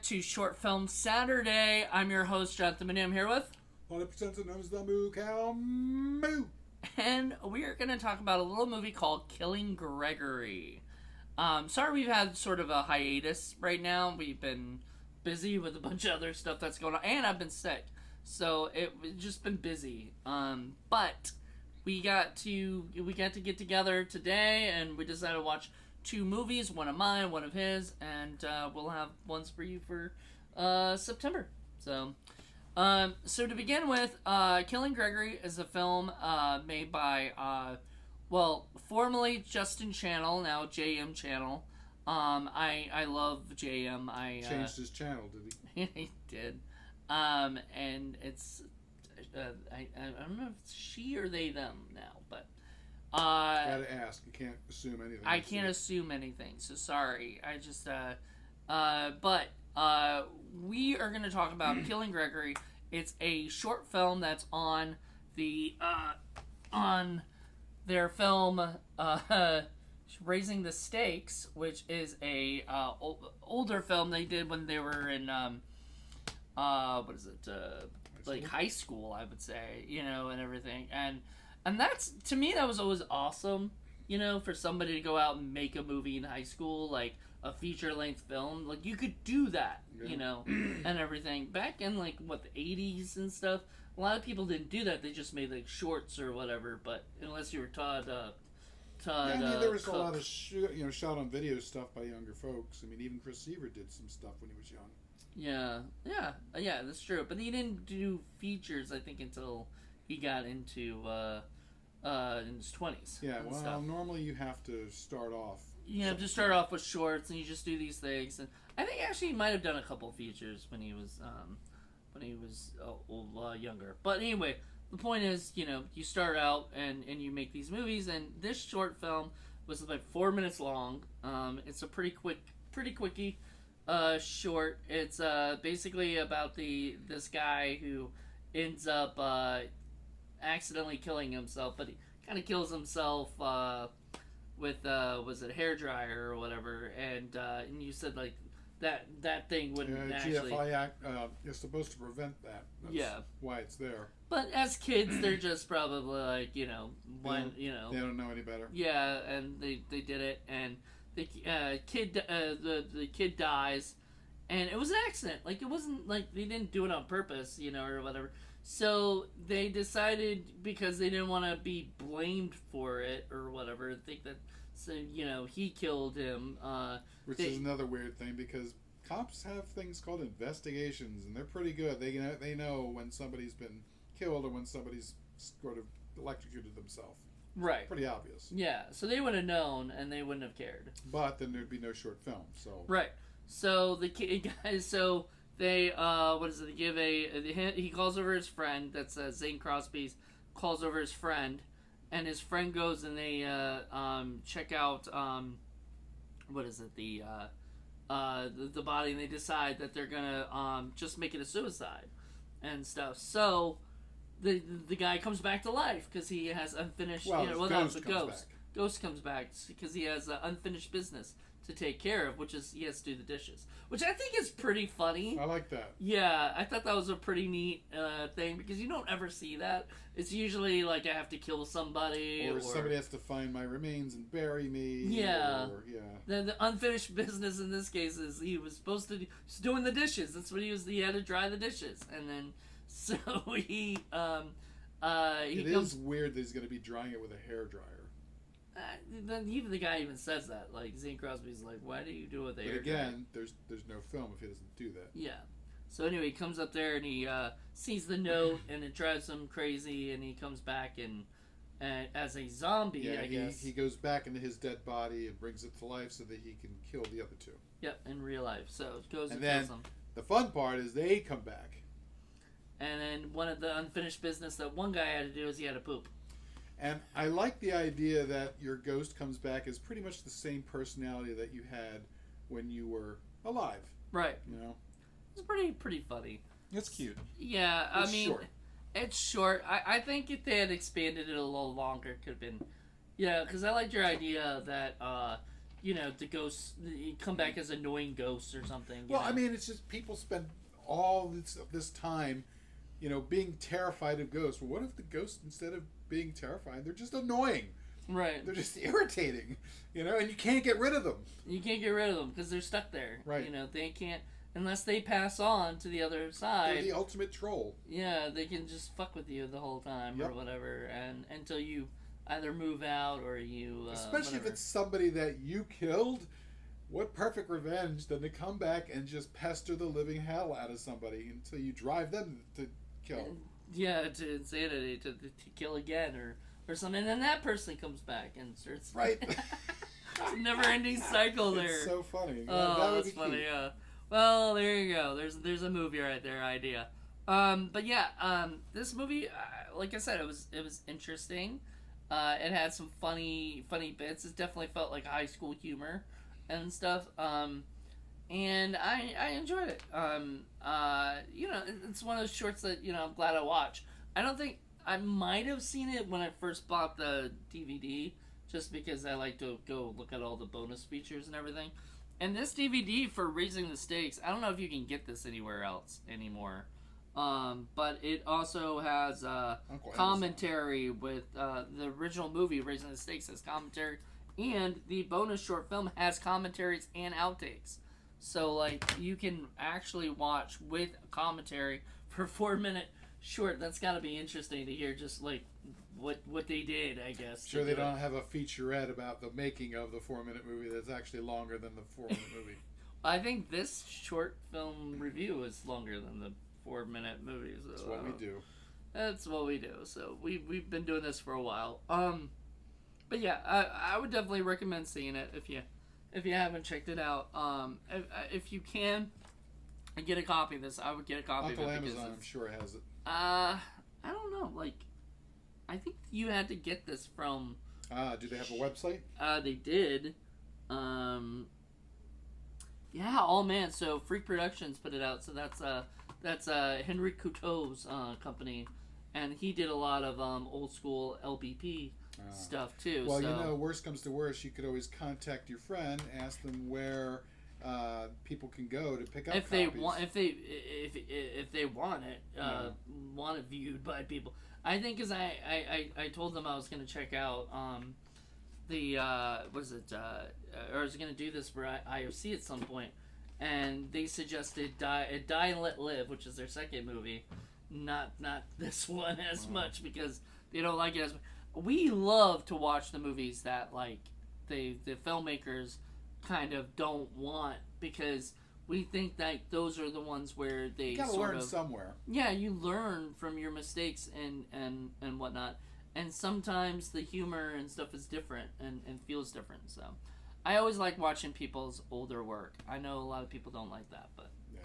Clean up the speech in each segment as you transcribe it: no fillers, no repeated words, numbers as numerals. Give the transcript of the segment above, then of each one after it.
to Short Film Saturday. I'm your host, Justin Channell. I'm here with... Moody and Paul Presenza, known as the Moo Cow Moo. And we are going to talk about a little movie called Killing Gregory. Sorry we've had sort of a hiatus right now. We've been busy with a bunch of other stuff that's going on. And I've been sick. So it's just been busy. But we got to get together today, and we decided to watch two movies, one of mine, one of his, and we'll have ones for you for September. So to begin with, Killing Gregory is a film made by, formerly Justin Channell, now JM Channell. I love JM. Changed his channel, did he? He did. And it's, I don't know if it's she or they, them now, but... gotta ask. You can't assume anything. I can't assume anything, so sorry. I just, we are going to talk about Killing Gregory. It's a short film that's on the, on their film, Raising the Stakes, which is a, older film they did when they were in, what is it, like high school, I would say, and everything. And that's, to me, that was always awesome, for somebody to go out and make a movie in high school, like a feature-length film. Like, you could do that, and everything. Back in, like, the 80s and stuff, a lot of people didn't do that. They just made, like, shorts or whatever, but unless you were Todd, there was Cook. a lot of, shot on video stuff by younger folks. I mean, even Chris Seaver did some stuff when he was young. Yeah, that's true. But he didn't do features, I think, until he got into in his 20s. Yeah, normally you have to start off. You have to start off with shorts, and you just do these things. And I think actually he might have done a couple features when he was younger. But anyway, the point is, you start out and you make these movies, and this short film was like 4 minutes long. It's a pretty quickie short. It's basically about this guy who ends up accidentally killing himself, but he kind of kills himself with was it a hairdryer or whatever, and you said like that thing wouldn't actually. GFI Act is supposed to prevent that. That's why it's there. But as kids, they're just probably like they don't know any better. Yeah, and they did it, and the kid dies, and it was an accident. Like, it wasn't like they didn't do it on purpose, or whatever. So they decided, because they didn't want to be blamed for it or whatever, think that he killed him. Which is another weird thing, because cops have things called investigations, and they're pretty good. They know when somebody's been killed or when somebody's sort of electrocuted themselves. Right. Pretty obvious. Yeah, so they would have known, and they wouldn't have cared. But then thered be no short film, so... Right. So the guys, so they, they give he calls over his friend, that's Zane Crosby's, calls over his friend, and his friend goes and they, check out, the body, and they decide that they're gonna, just make it a suicide and stuff. So... The guy comes back to life because he has unfinished. Ghost comes back because he has unfinished business to take care of, which is he has to do the dishes, which I think is pretty funny. I like that. Yeah, I thought that was a pretty neat thing, because you don't ever see that. It's usually like I have to kill somebody, or somebody has to find my remains and bury me. Yeah. Then the unfinished business in this case is he was supposed to he's doing the dishes. That's what he had to dry the dishes, and then. So he is weird that he's going to be drying it with a hairdryer. Then even the guy even says that. Like, Zane Crosby's like, why do you do it with a hairdryer? But again, there's no film if he doesn't do that. Yeah. So anyway, he comes up there and he sees the note, and it drives him crazy, and he comes back and as a zombie, I guess. He goes back into his dead body and brings it to life so that he can kill the other two. Yep, in real life. So it goes and then kills them. The fun part is they come back. And then one of the unfinished business that one guy had to do is he had to poop. And I like the idea that your ghost comes back as pretty much the same personality that you had when you were alive. Right. It's pretty funny. It's cute. Yeah, It's short. It's short. I think if they had expanded it a little longer, it could have been... Yeah, because I liked your idea that the ghosts come back as annoying ghosts or something. Well, I mean, it's just people spend all this time, being terrified of ghosts. Well, what if the ghosts, instead of being terrifying, they're just annoying? Right. They're just irritating, and you can't get rid of them. You can't get rid of them because they're stuck there. Right. They can't, unless they pass on to the other side. They're the ultimate troll. Yeah, they can just fuck with you the whole time or whatever, and until you either move out or you. Especially whatever. if it's somebody that you killed. What perfect revenge than to come back and just pester the living hell out of somebody until you drive them to kill. Yeah, to insanity, to kill again or something, and then that person comes back and starts. Right. Never-ending cycle there. It's so funny. Oh, that's funny. Yeah. Well, there you go. There's a movie right there idea. But yeah, this movie, like I said, it was interesting. It had some funny bits. It definitely felt like high school humor and stuff. And I enjoyed it. It's one of those shorts that I'm glad I watched. I don't think I might have seen it when I first bought the DVD, just because I like to go look at all the bonus features and everything. And this DVD for Raising the Stakes, I don't know if you can get this anywhere else anymore. But it also has commentary with the original movie, Raising the Stakes, has commentary. And the bonus short film has commentaries and outtakes. So, like, you can actually watch with commentary for a 4-minute short. That's got to be interesting to hear, just, like, what they did, I guess. Sure, they don't have a featurette about the making of the 4-minute movie that's actually longer than the 4-minute movie. I think this short film review is longer than the 4-minute movie. So, that's what we do. That's what we do. So, we've been doing this for a while. But yeah, I would definitely recommend seeing it if you haven't checked it out. If you can get a copy of this, I would get a copy Uncle of it. Amazon, I'm sure, has it. I don't know. Like, I think you had to get this from. Do they have a website? They did. Yeah. Oh man. So Freak Productions put it out. So that's Henry Couteau's company, and he did a lot of old school LBP stuff too. Well, so. Worst comes to worst, you could always contact your friend, ask them where people can go to pick up if copies. if they want it want it viewed by people. I think because I told them I was going to check out the or I was going to do this for IOC at some point, and they suggested Die and Let Live, which is their second movie, not this one as much because they don't like it as much. We love to watch the movies that like the filmmakers kind of don't want, because we think that those are the ones where they gotta learn somewhere. Yeah, you learn from your mistakes and whatnot. And sometimes the humor and stuff is different and feels different. So I always like watching people's older work. I know a lot of people don't like that, but yeah.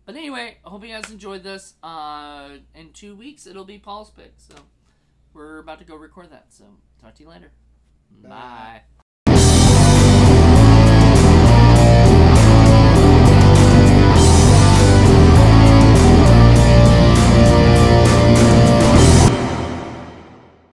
But anyway, I hope you guys enjoyed this. In 2 weeks it'll be Paul's pick. So we're about to go record that. So talk to you later. Bye.